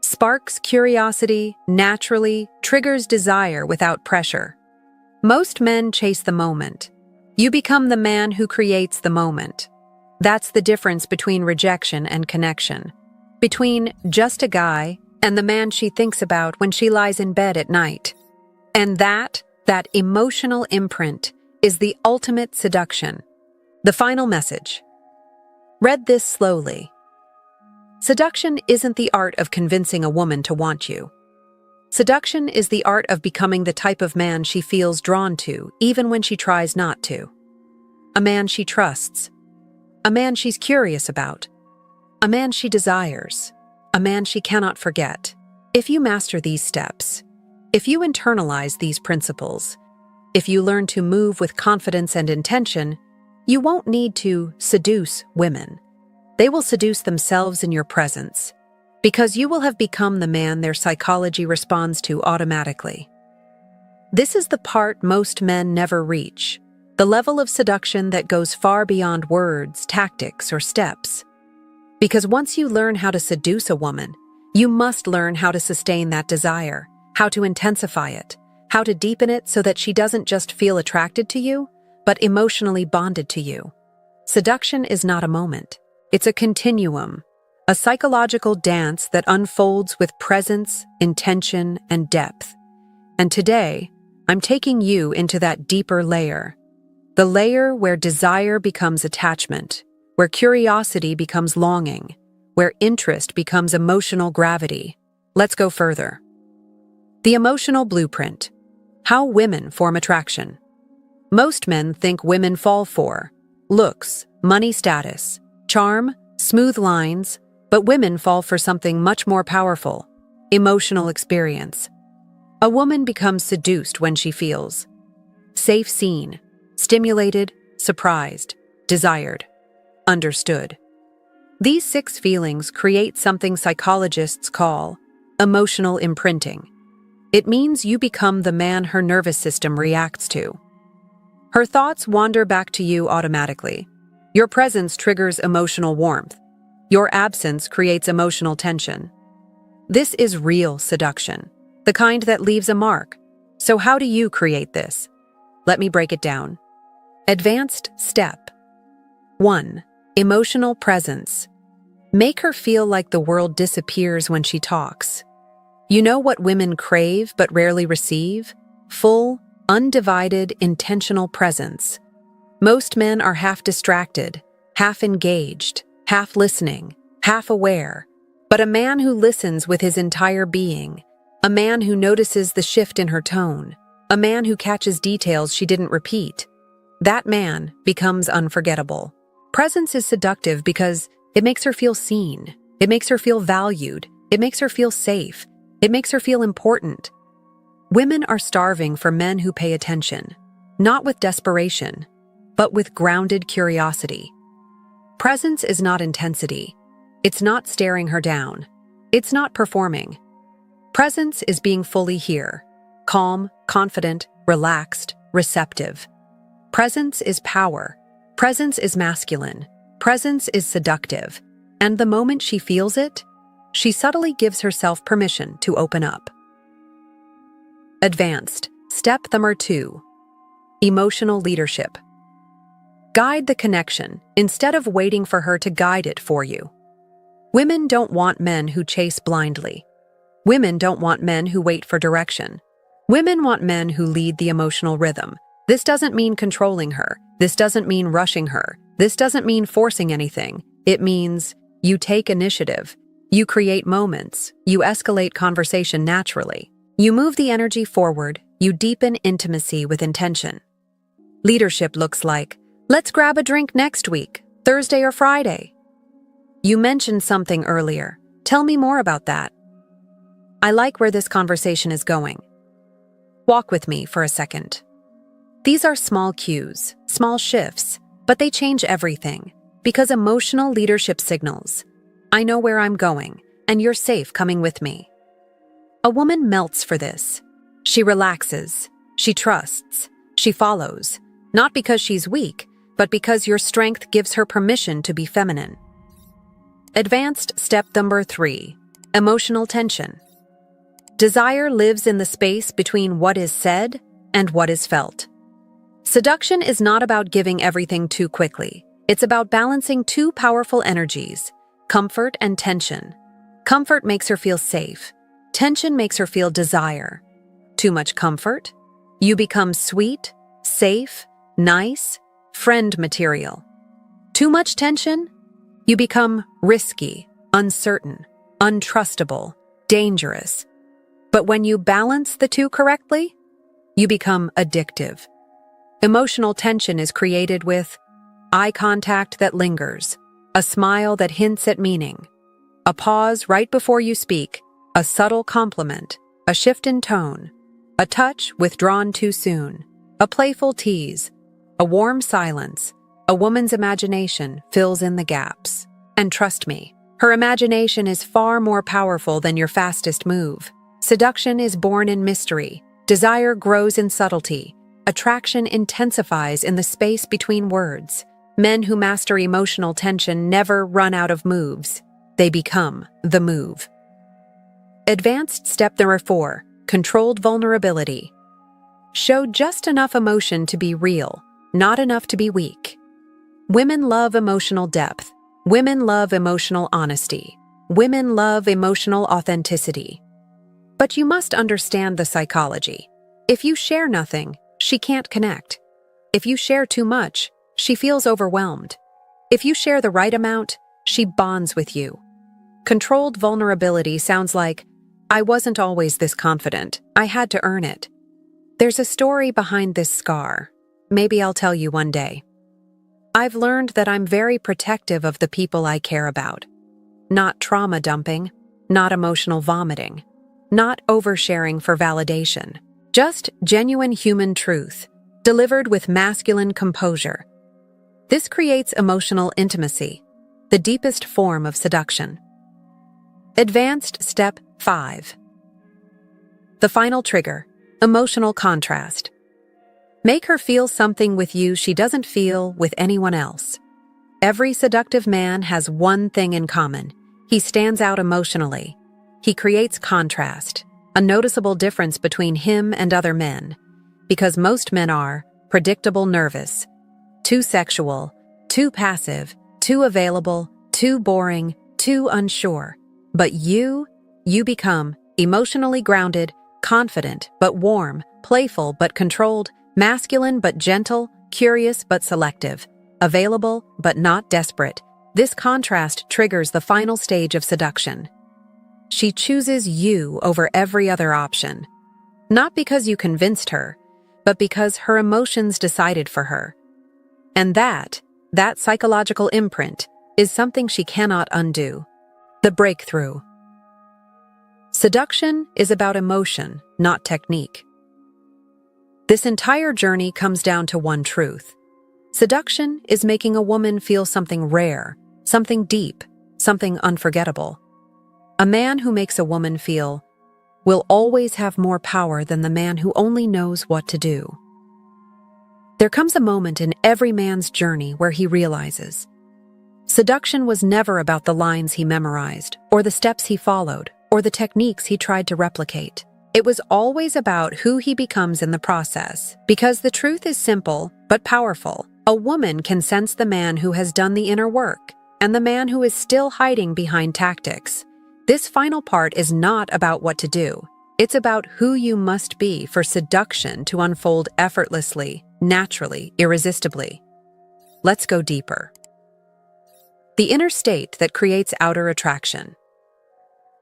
sparks curiosity naturally, triggers desire without pressure. Most men chase the moment. You become the man who creates the moment. That's the difference between rejection and connection, between just a guy and the man she thinks about when she lies in bed at night. And that emotional imprint is the ultimate seduction. The final message. Read this slowly. Seduction isn't the art of convincing a woman to want you. Seduction is the art of becoming the type of man she feels drawn to, even when she tries not to. A man she trusts. A man she's curious about. A man she desires. A man she cannot forget. If you master these steps, if you internalize these principles, if you learn to move with confidence and intention, you won't need to seduce women. They will seduce themselves in your presence, because you will have become the man their psychology responds to automatically. This is the part most men never reach, the level of seduction that goes far beyond words, tactics, or steps. Because once you learn how to seduce a woman, you must learn how to sustain that desire, how to intensify it, how to deepen it so that she doesn't just feel attracted to you, but emotionally bonded to you. Seduction is not a moment. It's a continuum, a psychological dance that unfolds with presence, intention, and depth. And today, I'm taking you into that deeper layer. The layer where desire becomes attachment, where curiosity becomes longing, where interest becomes emotional gravity. Let's go further. The emotional blueprint. How women form attraction. Most men think women fall for looks, money, status, charm, smooth lines, but women fall for something much more powerful: emotional experience. A woman becomes seduced when she feels safe, seen, stimulated, surprised, desired, understood. These 6 feelings create something psychologists call emotional imprinting. It means you become the man her nervous system reacts to. Her thoughts wander back to you automatically. Your presence triggers emotional warmth. Your absence creates emotional tension. This is real seduction, the kind that leaves a mark. So how do you create this? Let me break it down. Advanced step. 1. Emotional presence. Make her feel like the world disappears when she talks. You know what women crave but rarely receive? Full, undivided, intentional presence. Most men are half distracted, half engaged, half listening, half aware. But a man who listens with his entire being, a man who notices the shift in her tone, a man who catches details she didn't repeat, that man becomes unforgettable. Presence is seductive because it makes her feel seen, it makes her feel valued, it makes her feel safe, it makes her feel important. Women are starving for men who pay attention, not with desperation, but with grounded curiosity. Presence is not intensity. It's not staring her down. It's not performing. Presence is being fully here, calm, confident, relaxed, receptive. Presence is power. Presence is masculine. Presence is seductive. And the moment she feels it, she subtly gives herself permission to open up. Advanced. Step number 2. Emotional leadership. Guide the connection instead of waiting for her to guide it for you. Women don't want men who chase blindly. Women don't want men who wait for direction. Women want men who lead the emotional rhythm. This doesn't mean controlling her. This doesn't mean rushing her. This doesn't mean forcing anything. It means you take initiative. You create moments. You escalate conversation naturally. You move the energy forward. You deepen intimacy with intention. Leadership looks like, let's grab a drink next week, Thursday or Friday. You mentioned something earlier. Tell me more about that. I like where this conversation is going. Walk with me for a second. These are small cues, small shifts, but they change everything because emotional leadership signals, I know where I'm going, and you're safe coming with me. A woman melts for this. She relaxes, she trusts, she follows, not because she's weak, but because your strength gives her permission to be feminine. Advanced step number 3, emotional tension. Desire lives in the space between what is said and what is felt. Seduction is not about giving everything too quickly. It's about balancing two powerful energies, comfort and tension. Comfort makes her feel safe. Tension makes her feel desire. Too much comfort? You become sweet, safe, nice, friend material. Too much tension? You become risky, uncertain, untrustable, dangerous. But when you balance the two correctly, you become addictive. Emotional tension is created with eye contact that lingers, a smile that hints at meaning, a pause right before you speak, a subtle compliment, a shift in tone, a touch withdrawn too soon, a playful tease, a warm silence. A woman's imagination fills in the gaps. And trust me, her imagination is far more powerful than your fastest move. Seduction is born in mystery. Desire grows in subtlety. Attraction intensifies in the space between words. Men who master emotional tension never run out of moves. They become the move. Advanced step number 4, controlled vulnerability. Show just enough emotion to be real, not enough to be weak. Women love emotional depth. Women love emotional honesty. Women love emotional authenticity. But you must understand the psychology. If you share nothing, she can't connect. If you share too much, she feels overwhelmed. If you share the right amount, she bonds with you. Controlled vulnerability sounds like, I wasn't always this confident. I had to earn it. There's a story behind this scar. Maybe I'll tell you one day. I've learned that I'm very protective of the people I care about. Not trauma dumping, not emotional vomiting, not oversharing for validation. Just genuine human truth, delivered with masculine composure. This creates emotional intimacy, the deepest form of seduction. Advanced step 5. The final trigger, emotional contrast. Make her feel something with you she doesn't feel with anyone else. Every seductive man has one thing in common. He stands out emotionally. He creates contrast, a noticeable difference between him and other men, because most men are predictable nervous, too sexual, too passive, too available, too boring, too unsure. But you become emotionally grounded, confident but warm, playful but controlled, masculine but gentle, curious but selective, available but not desperate. This contrast triggers the final stage of seduction. She chooses you over every other option, not because you convinced her, but because her emotions decided for her. And that psychological imprint is something she cannot undo. The breakthrough. Seduction is about emotion, not technique. This entire journey comes down to one truth. Seduction is making a woman feel something rare, something deep, something unforgettable. A man who makes a woman feel will always have more power than the man who only knows what to do. There comes a moment in every man's journey where he realizes seduction was never about the lines he memorized, or the steps he followed, or the techniques he tried to replicate. It was always about who he becomes in the process, because the truth is simple but powerful. A woman can sense the man who has done the inner work and the man who is still hiding behind tactics. This final part is not about what to do. It's about who you must be for seduction to unfold effortlessly, naturally, irresistibly. Let's go deeper. The inner state that creates outer attraction.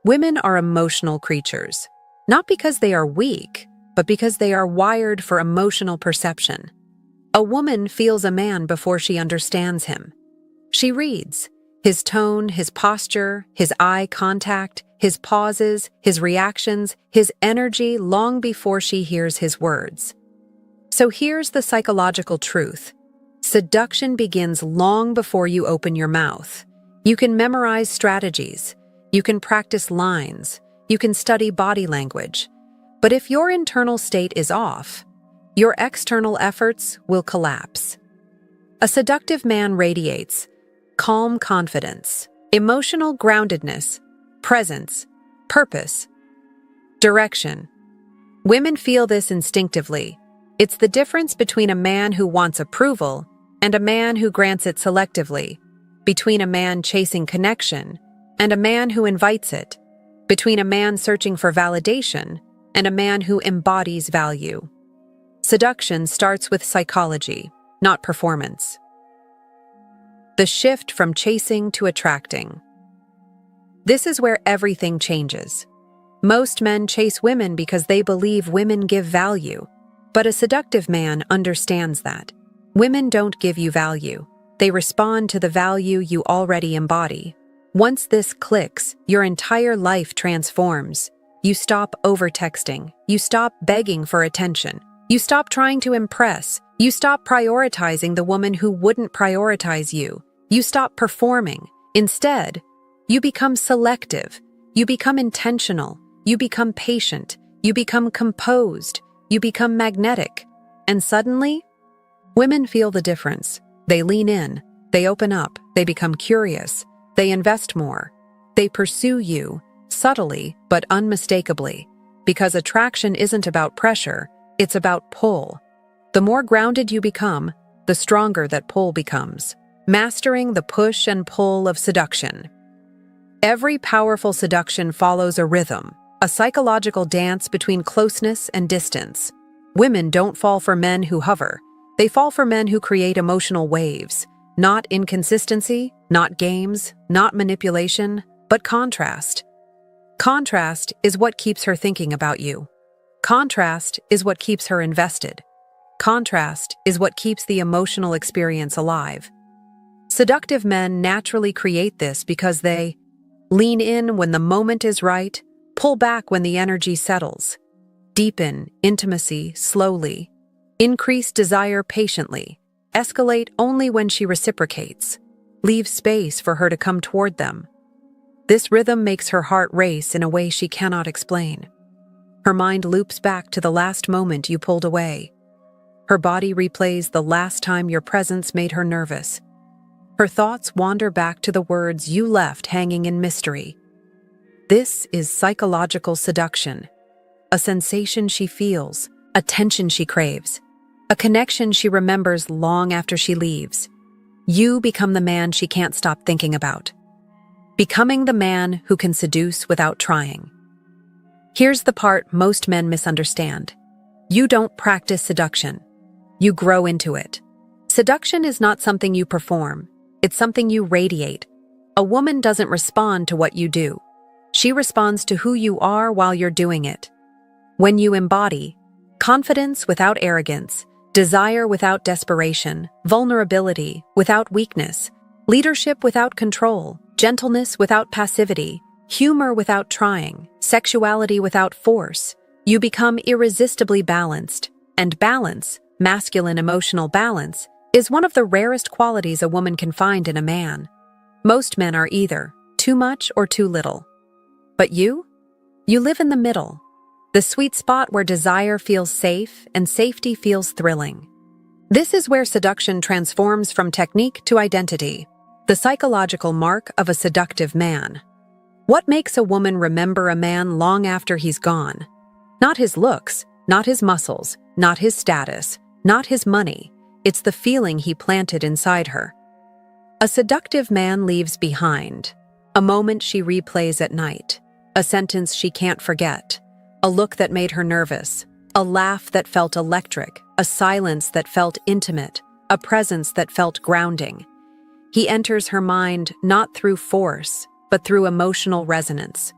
Women are emotional creatures, not because they are weak, but because they are wired for emotional perception. A woman feels a man before she understands him. She reads his tone, his posture, his eye contact, his pauses, his reactions, his energy long before she hears his words. So here's the psychological truth. Seduction begins long before you open your mouth. You can memorize strategies. You can practice lines. You can study body language. But if your internal state is off, your external efforts will collapse. A seductive man radiates calm confidence, emotional groundedness, presence, purpose, direction. Women feel this instinctively. It's the difference between a man who wants approval and a man who grants it selectively, between a man chasing connection and a man who invites it, between a man searching for validation and a man who embodies value. Seduction starts with psychology, not performance. The shift from chasing to attracting. This is where everything changes. Most men chase women because they believe women give value, but a seductive man understands that. Women don't give you value. They respond to the value you already embody. Once this clicks, your entire life transforms. You stop over-texting. You stop begging for attention. You stop trying to impress. You stop prioritizing the woman who wouldn't prioritize you. You stop performing. Instead, you become selective. You become intentional. You become patient. You become composed. You become magnetic. And suddenly, women feel the difference. They lean in. They open up. They become curious. They invest more. They pursue you, subtly but unmistakably. Because attraction isn't about pressure, it's about pull. The more grounded you become, the stronger that pull becomes. Mastering the push and pull of seduction. Every powerful seduction follows a rhythm, a psychological dance between closeness and distance. Women don't fall for men who hover. They fall for men who create emotional waves. Not inconsistency, not games, not manipulation, but contrast. Contrast is what keeps her thinking about you. Contrast is what keeps her invested. Contrast is what keeps the emotional experience alive. Seductive men naturally create this because they lean in when the moment is right, pull back when the energy settles, deepen intimacy slowly, increase desire patiently, escalate only when she reciprocates, leave space for her to come toward them. This rhythm makes her heart race in a way she cannot explain. Her mind loops back to the last moment you pulled away. Her body replays the last time your presence made her nervous. Her thoughts wander back to the words you left hanging in mystery. This is psychological seduction, a sensation she feels, a tension she craves, a connection she remembers long after she leaves. You become the man she can't stop thinking about. Becoming the man who can seduce without trying. Here's the part most men misunderstand. You don't practice seduction. You grow into it. Seduction is not something you perform. It's something you radiate. A woman doesn't respond to what you do. She responds to who you are while you're doing it. When you embody confidence without arrogance, desire without desperation, vulnerability without weakness, leadership without control, gentleness without passivity, humor without trying, sexuality without force, you become irresistibly balanced. And balance, masculine emotional balance, is one of the rarest qualities a woman can find in a man. Most men are either too much or too little. But you live in the middle, the sweet spot where desire feels safe and safety feels thrilling. This is where seduction transforms from technique to identity, the psychological mark of a seductive man. What makes a woman remember a man long after he's gone? Not his looks, not his muscles, not his status, not his money. It's the feeling he planted inside her. A seductive man leaves behind a moment she replays at night, a sentence she can't forget, a look that made her nervous, a laugh that felt electric, a silence that felt intimate, a presence that felt grounding. He enters her mind not through force, but through emotional resonance.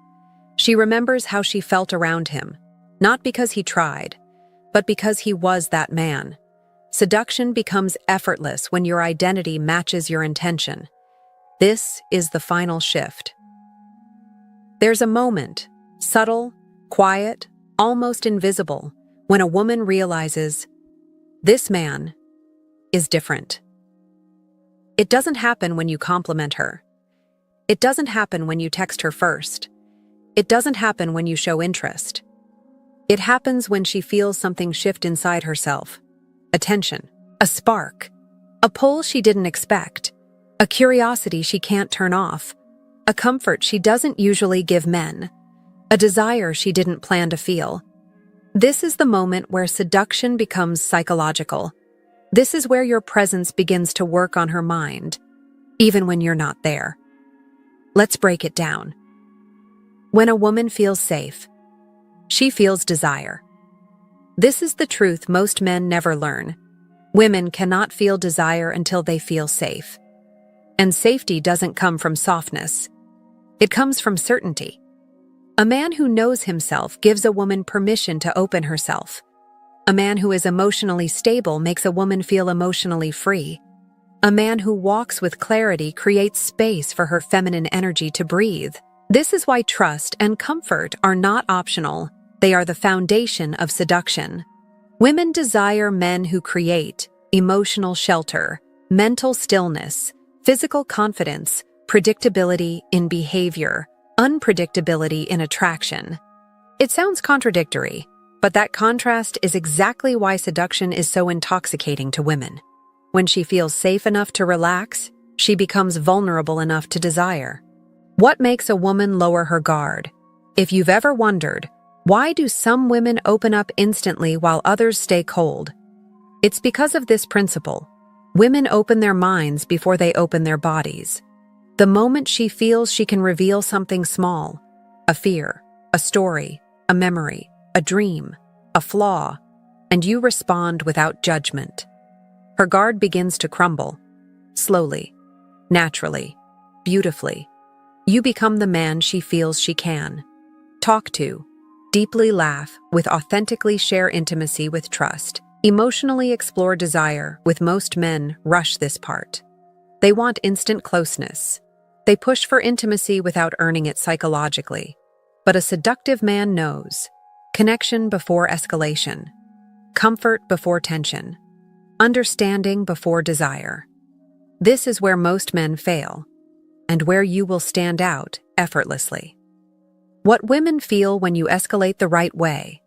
She remembers how she felt around him, not because he tried, but because he was that man. Seduction becomes effortless when your identity matches your intention. This is the final shift. There's a moment, subtle, quiet, almost invisible, when a woman realizes, this man is different. It doesn't happen when you compliment her. It doesn't happen when you text her first. It doesn't happen when you show interest. It happens when she feels something shift inside herself. A tension, a spark, a pull she didn't expect, a curiosity she can't turn off, a comfort she doesn't usually give men, a desire she didn't plan to feel. This is the moment where seduction becomes psychological. This is where your presence begins to work on her mind, even when you're not there. Let's break it down. When a woman feels safe, she feels desire. This is the truth most men never learn. Women cannot feel desire until they feel safe. And safety doesn't come from softness. It comes from certainty. A man who knows himself gives a woman permission to open herself. A man who is emotionally stable makes a woman feel emotionally free. A man who walks with clarity creates space for her feminine energy to breathe. This is why trust and comfort are not optional. They are the foundation of seduction. Women desire men who create emotional shelter, mental stillness, physical confidence, predictability in behavior, unpredictability in attraction. It sounds contradictory, but that contrast is exactly why seduction is so intoxicating to women. When she feels safe enough to relax, she becomes vulnerable enough to desire. What makes a woman lower her guard? If you've ever wondered, why do some women open up instantly while others stay cold? It's because of this principle. Women open their minds before they open their bodies. The moment she feels she can reveal something small, a fear, a story, a memory, a dream, a flaw, and you respond without judgment, her guard begins to crumble. Slowly, naturally, beautifully. You become the man she feels she can talk to, deeply laugh with, authentically share intimacy with trust, emotionally explore desire. With most men rush this part. They want instant closeness. They push for intimacy without earning it psychologically. But a seductive man knows connection before escalation, comfort before tension, understanding before desire. This is where most men fail, and where you will stand out effortlessly. What women feel when you escalate the right way.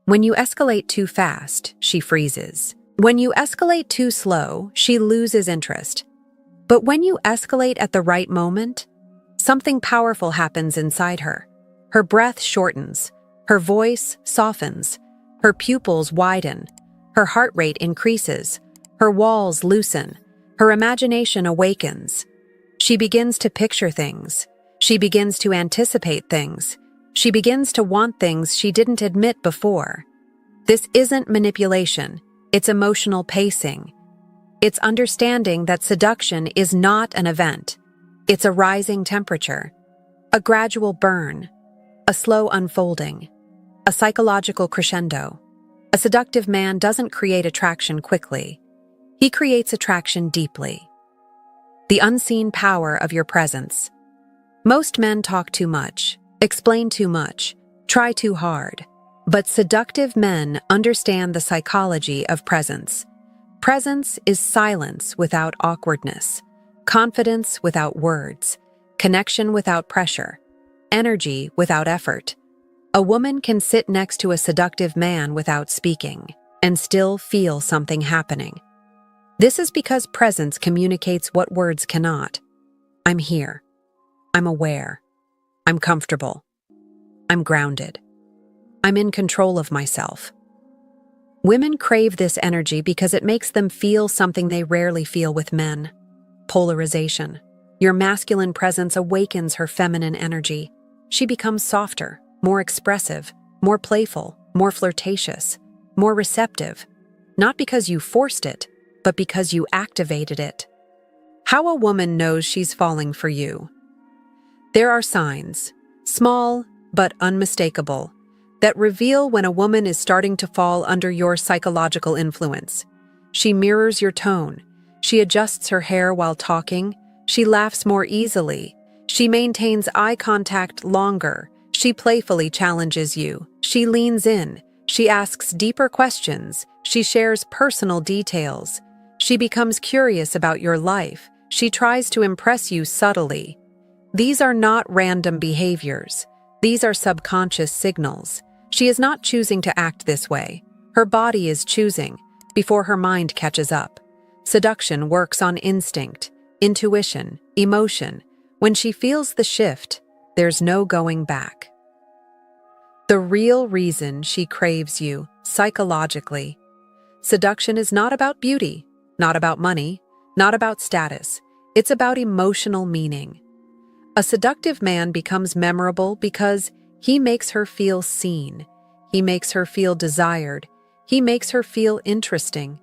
When you escalate too fast, she freezes. When you escalate too slow, she loses interest. But when you escalate at the right moment, something powerful happens inside her. Her breath shortens, her voice softens, her pupils widen, her heart rate increases, her walls loosen, her imagination awakens. She begins to picture things. She begins to anticipate things. She begins to want things she didn't admit before. This isn't manipulation, it's emotional pacing. It's understanding that seduction is not an event. It's a rising temperature, a gradual burn, a slow unfolding, a psychological crescendo. A seductive man doesn't create attraction quickly. He creates attraction deeply. The unseen power of your presence. Most men talk too much, explain too much, try too hard. But seductive men understand the psychology of presence. Presence is silence without awkwardness, confidence without words, connection without pressure, energy without effort. A woman can sit next to a seductive man without speaking and still feel something happening. This is because presence communicates what words cannot. I'm here. I'm aware. I'm comfortable. I'm grounded. I'm in control of myself. Women crave this energy because it makes them feel something they rarely feel with men: polarization. Your masculine presence awakens her feminine energy. She becomes softer, more expressive, more playful, more flirtatious, more receptive. Not because you forced it, but because you activated it. How a woman knows she's falling for you. There are signs, small but unmistakable, that reveal when a woman is starting to fall under your psychological influence. She mirrors your tone. She adjusts her hair while talking. She laughs more easily. She maintains eye contact longer. She playfully challenges you. She leans in. She asks deeper questions. She shares personal details. She becomes curious about your life. She tries to impress you subtly. These are not random behaviors. These are subconscious signals. She is not choosing to act this way. Her body is choosing before her mind catches up. Seduction works on instinct, intuition, emotion. When she feels the shift, there's no going back. The real reason she craves you, psychologically. Seduction is not about beauty, not about money, not about status. It's about emotional meaning. A seductive man becomes memorable because he makes her feel seen. He makes her feel desired. He makes her feel interesting.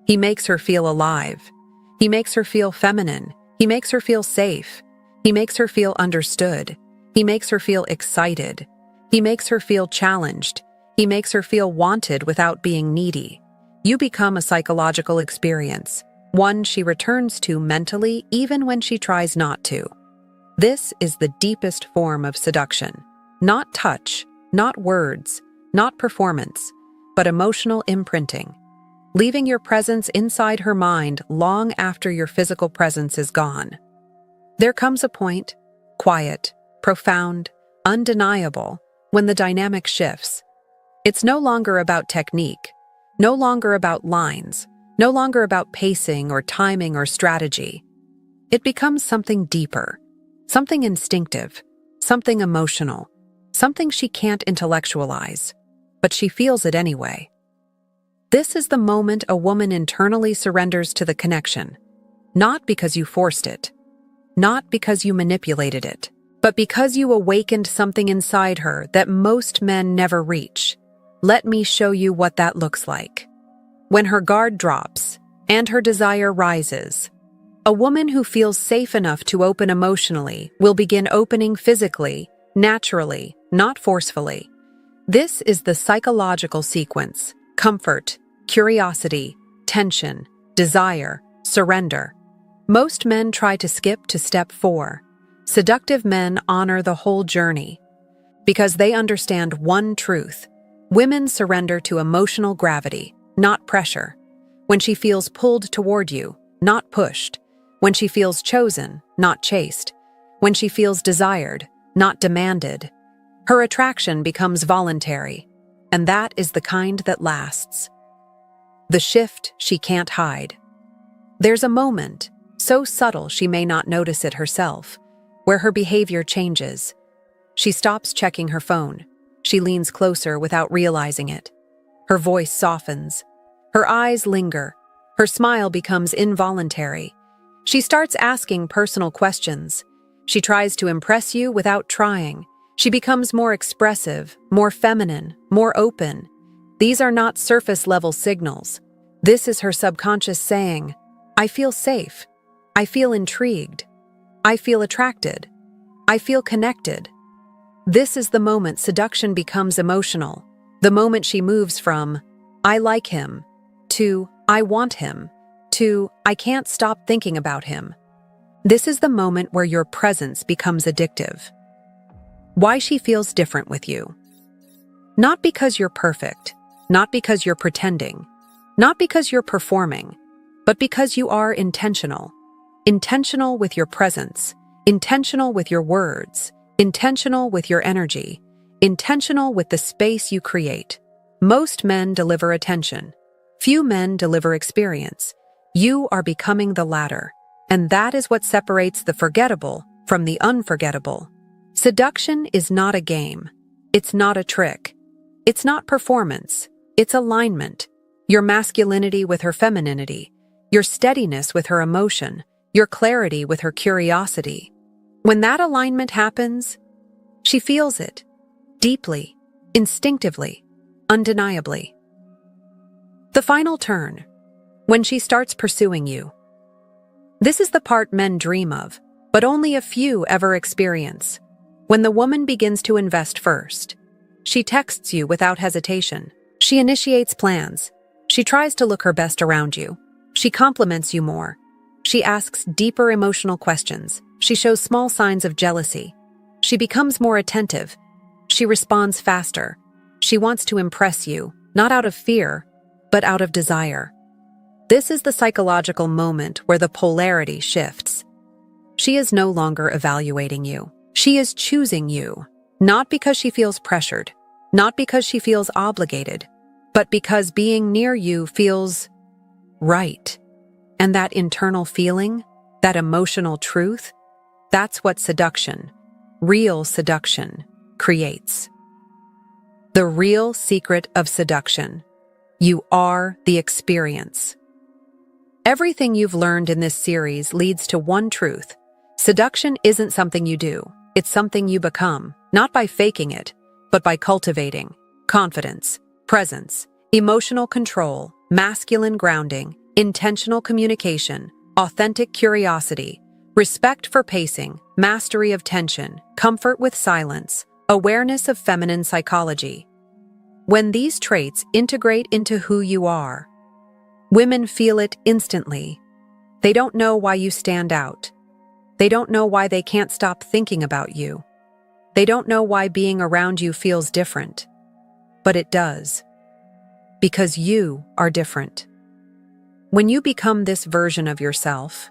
He makes her feel alive. He makes her feel feminine. He makes her feel safe. He makes her feel understood. He makes her feel excited. He makes her feel challenged. He makes her feel wanted without being needy. You become a psychological experience, one she returns to mentally even when she tries not to. This is the deepest form of seduction. Not touch, not words, not performance, but emotional imprinting, leaving your presence inside her mind long after your physical presence is gone. There comes a point, quiet, profound, undeniable, when the dynamic shifts. It's no longer about technique, no longer about lines, no longer about pacing or timing or strategy. It becomes something deeper, something instinctive, something emotional, something she can't intellectualize, but she feels it anyway. This is the moment a woman internally surrenders to the connection, not because you forced it, not because you manipulated it, but because you awakened something inside her that most men never reach. Let me show you what that looks like. When her guard drops and her desire rises, a woman who feels safe enough to open emotionally will begin opening physically, naturally, not forcefully. This is the psychological sequence: comfort, curiosity, tension, desire, surrender. Most men try to skip to step 4. Seductive men honor the whole journey because they understand one truth: women surrender to emotional gravity, not pressure. When she feels pulled toward you, not pushed. When she feels chosen, not chased. When she feels desired, not demanded. Her attraction becomes voluntary, and that is the kind that lasts. The shift she can't hide. There's a moment, so subtle she may not notice it herself, where her behavior changes. She stops checking her phone. She leans closer without realizing it. Her voice softens. Her eyes linger. Her smile becomes involuntary. She starts asking personal questions. She tries to impress you without trying. She becomes more expressive, more feminine, more open. These are not surface-level signals. This is her subconscious saying, "I feel safe. I feel intrigued. I feel attracted. I feel connected." This is the moment seduction becomes emotional. The moment she moves from, "I like him," to, "I want him," to, "I can't stop thinking about him." This is the moment where your presence becomes addictive. Why she feels different with you. Not because you're perfect, not because you're pretending, not because you're performing, but because you are intentional. Intentional with your presence, intentional with your words, intentional with your energy, intentional with the space you create. Most men deliver attention. Few men deliver experience. You are becoming the latter, and that is what separates the forgettable from the unforgettable. Seduction is not a game. It's not a trick. It's not performance. It's alignment. Your masculinity with her femininity, your steadiness with her emotion, your clarity with her curiosity. When that alignment happens, she feels it, deeply, instinctively, undeniably. The final turn, when she starts pursuing you. This is the part men dream of, but only a few ever experience. When the woman begins to invest first. She texts you without hesitation. She initiates plans. She tries to look her best around you. She compliments you more. She asks deeper emotional questions. She shows small signs of jealousy. She becomes more attentive. She responds faster. She wants to impress you, not out of fear, but out of desire. This is the psychological moment where the polarity shifts. She is no longer evaluating you. She is choosing you, not because she feels pressured, not because she feels obligated, but because being near you feels right. And that internal feeling, that emotional truth, that's what seduction, real seduction, creates. The real secret of seduction. You are the experience. Everything you've learned in this series leads to one truth. Seduction isn't something you do. It's something you become, not by faking it, but by cultivating confidence, presence, emotional control, masculine grounding, intentional communication, authentic curiosity, respect for pacing, mastery of tension, comfort with silence, awareness of feminine psychology. When these traits integrate into who you are, women feel it instantly. They don't know why you stand out. They don't know why they can't stop thinking about you. They don't know why being around you feels different. But it does. Because you are different. When you become this version of yourself,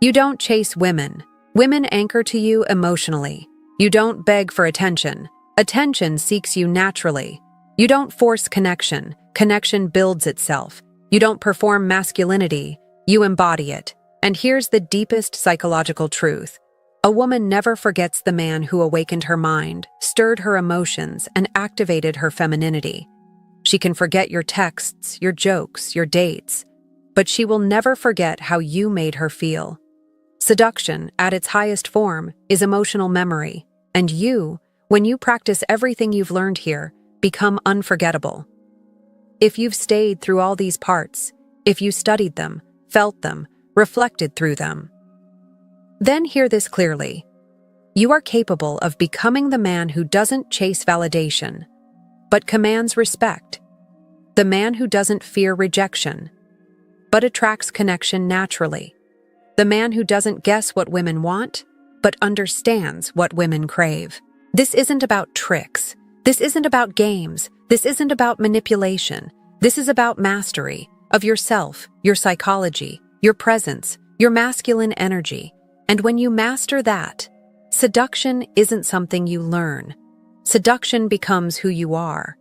you don't chase women. Women anchor to you emotionally. You don't beg for attention. Attention seeks you naturally. You don't force connection. Connection builds itself. You don't perform masculinity. You embody it. And here's the deepest psychological truth. A woman never forgets the man who awakened her mind, stirred her emotions, and activated her femininity. She can forget your texts, your jokes, your dates, but she will never forget how you made her feel. Seduction, at its highest form, is emotional memory, and you, when you practice everything you've learned here, become unforgettable. If you've stayed through all these parts, if you studied them, felt them, reflected through them, then hear this clearly. You are capable of becoming the man who doesn't chase validation, but commands respect. The man who doesn't fear rejection, but attracts connection naturally. The man who doesn't guess what women want, but understands what women crave. This isn't about tricks. This isn't about games. This isn't about manipulation. This is about mastery of yourself, your psychology, your presence, your masculine energy. And when you master that, seduction isn't something you learn. Seduction becomes who you are.